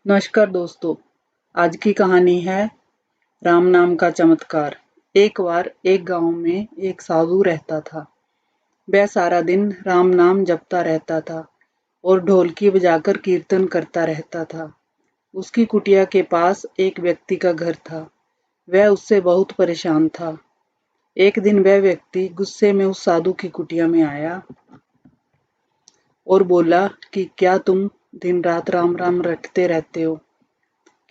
नमस्कार दोस्तों। आज की कहानी है राम नाम का चमत्कार। एक बार एक गांव में एक साधु रहता था। वह सारा दिन राम नाम जपता रहता था और ढोलकी बजाकर कीर्तन करता रहता था। उसकी कुटिया के पास एक व्यक्ति का घर था। वह उससे बहुत परेशान था। एक दिन वह व्यक्ति गुस्से में उस साधु की कुटिया में आया और बोला कि क्या तुम दिन रात राम राम रटते रहते हो?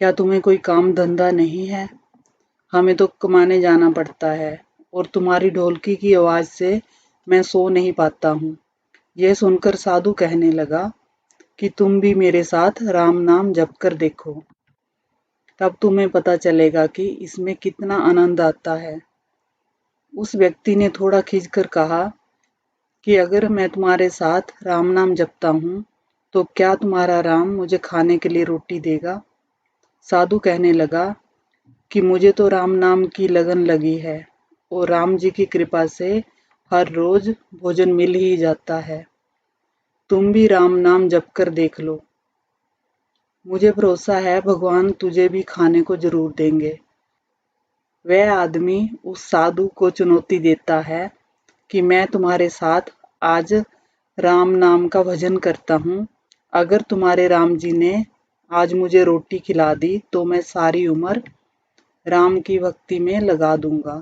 क्या तुम्हें कोई काम धंधा नहीं है? हमें तो कमाने जाना पड़ता है और तुम्हारी ढोलकी की आवाज से मैं सो नहीं पाता हूँ। यह सुनकर साधु कहने लगा कि तुम भी मेरे साथ राम नाम जप कर देखो, तब तुम्हें पता चलेगा कि इसमें कितना आनंद आता है। उस व्यक्ति ने थोड़ा खींचकर कहा कि अगर मैं तुम्हारे साथ राम नाम जपता हूँ तो क्या तुम्हारा राम मुझे खाने के लिए रोटी देगा? साधु कहने लगा कि मुझे तो राम नाम की लगन लगी है और राम जी की कृपा से हर रोज भोजन मिल ही जाता है। तुम भी राम नाम जप कर देख लो। मुझे भरोसा है भगवान तुझे भी खाने को जरूर देंगे। वह आदमी उस साधु को चुनौती देता है कि मैं तुम्हारे साथ आज राम नाम का भजन करता हूँ। अगर तुम्हारे राम जी ने आज मुझे रोटी खिला दी तो मैं सारी उम्र राम की भक्ति में लगा दूंगा।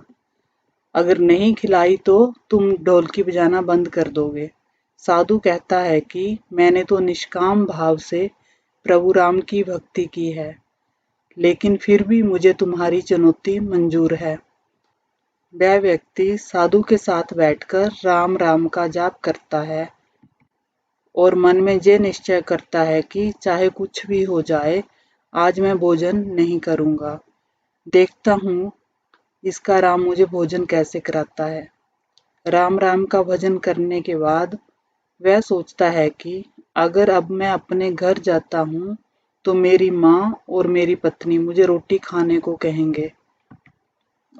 अगर नहीं खिलाई तो तुम ढोलकी बजाना बंद कर दोगे। साधु कहता है कि मैंने तो निष्काम भाव से प्रभु राम की भक्ति की है, लेकिन फिर भी मुझे तुम्हारी चुनौती मंजूर है। वह व्यक्ति साधु के साथ बैठकर राम राम का जाप करता है और मन में ये निश्चय करता है कि चाहे कुछ भी हो जाए, आज मैं भोजन नहीं करूंगा। देखता हूँ इसका राम मुझे भोजन कैसे कराता है। राम राम का भजन करने के बाद वह सोचता है कि अगर अब मैं अपने घर जाता हूँ तो मेरी माँ और मेरी पत्नी मुझे रोटी खाने को कहेंगे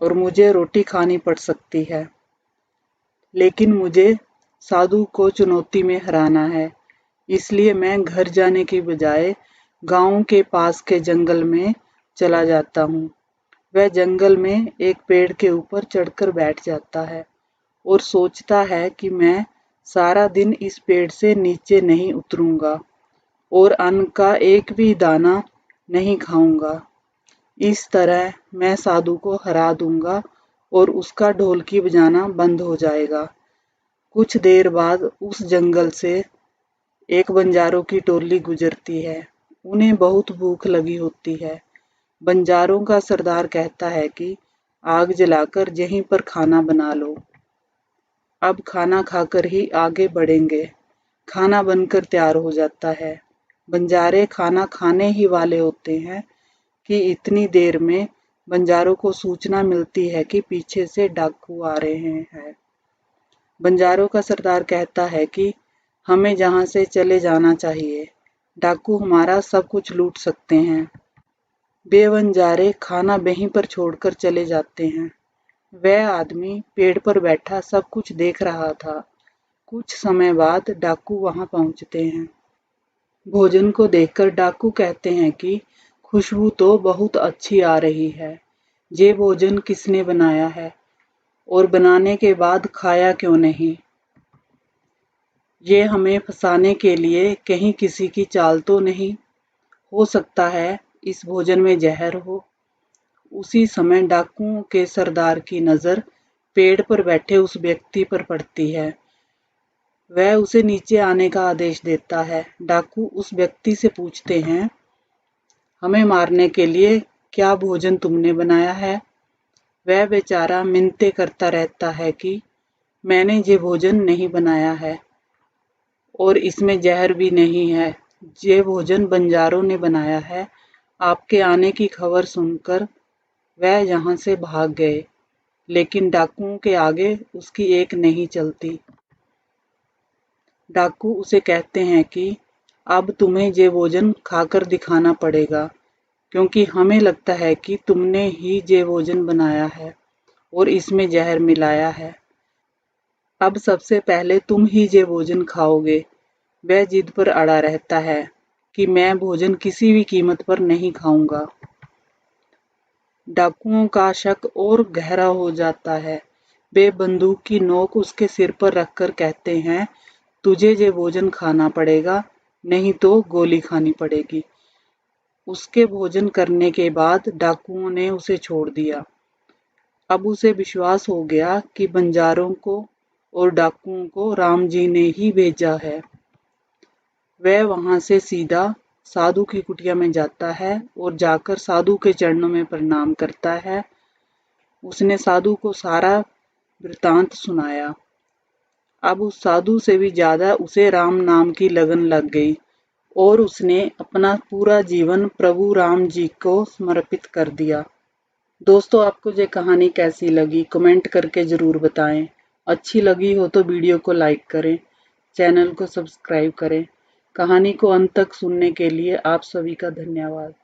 और मुझे रोटी खानी पड़ सकती है। लेकिन मुझे साधु को चुनौती में हराना है, इसलिए मैं घर जाने की बजाय गांव के पास के जंगल में चला जाता हूँ। वह जंगल में एक पेड़ के ऊपर चढ़कर बैठ जाता है और सोचता है कि मैं सारा दिन इस पेड़ से नीचे नहीं उतरूंगा और अन्न का एक भी दाना नहीं खाऊंगा। इस तरह मैं साधु को हरा दूंगा और उसका ढोलकी बजाना बंद हो जाएगा। कुछ देर बाद उस जंगल से एक बंजारों की टोली गुजरती है। उन्हें बहुत भूख लगी होती है। बंजारों का सरदार कहता है कि आग जलाकर यहीं पर खाना बना लो। अब खाना खाकर ही आगे बढ़ेंगे। खाना बनकर तैयार हो जाता है। बंजारे खाना खाने ही वाले होते हैं कि इतनी देर में बंजारों को सूचना मिलती है कि पीछे से डाकू आ रहे हैं। बंजारों का सरदार कहता है कि हमें जहां से चले जाना चाहिए, डाकू हमारा सब कुछ लूट सकते हैं। वे बंजारे खाना वहीं पर छोड़कर चले जाते हैं। वह आदमी पेड़ पर बैठा सब कुछ देख रहा था। कुछ समय बाद डाकू वहां पहुंचते हैं। भोजन को देखकर डाकू कहते हैं कि खुशबू तो बहुत अच्छी आ रही है। ये भोजन किसने बनाया है और बनाने के बाद खाया क्यों नहीं? ये हमें फंसाने के लिए कहीं किसी की चाल तो नहीं? हो सकता है इस भोजन में जहर हो। उसी समय डाकुओं के सरदार की नजर पेड़ पर बैठे उस व्यक्ति पर पड़ती है। वह उसे नीचे आने का आदेश देता है। डाकू उस व्यक्ति से पूछते हैं, हमें मारने के लिए क्या भोजन तुमने बनाया है? वह बेचारा मिन्नतें करता रहता है कि मैंने ये भोजन नहीं बनाया है और इसमें जहर भी नहीं है। ये भोजन बंजारों ने बनाया है। आपके आने की खबर सुनकर वह यहाँ से भाग गए, लेकिन डाकुओं के आगे उसकी एक नहीं चलती। डाकू उसे कहते हैं कि अब तुम्हें ये भोजन खाकर दिखाना पड़ेगा, क्योंकि हमें लगता है कि तुमने ही ये भोजन बनाया है और इसमें जहर मिलाया है। अब सबसे पहले तुम ही ये भोजन खाओगे। वह जिद पर अड़ा रहता है। कि मैं भोजन किसी भी कीमत पर नहीं खाऊंगा। डाकुओं का शक और गहरा हो जाता है। वे बंदूक की नोक उसके सिर पर रखकर कहते हैं, तुझे ये भोजन खाना पड़ेगा, नहीं तो गोली खानी पड़ेगी। उसके भोजन करने के बाद डाकुओं ने उसे छोड़ दिया। अब उसे विश्वास हो गया कि बंजारों को और डाकुओं को राम जी ने ही भेजा है। वह वहां से सीधा साधु की कुटिया में जाता है और जाकर साधु के चरणों में प्रणाम करता है। उसने साधु को सारा वृतांत सुनाया। अब उस साधु से भी ज्यादा उसे राम नाम की लगन लग गई और उसने अपना पूरा जीवन प्रभु राम जी को समर्पित कर दिया। दोस्तों, आपको ये कहानी कैसी लगी कमेंट करके ज़रूर बताएं। अच्छी लगी हो तो वीडियो को लाइक करें, चैनल को सब्सक्राइब करें। कहानी को अंत तक सुनने के लिए आप सभी का धन्यवाद।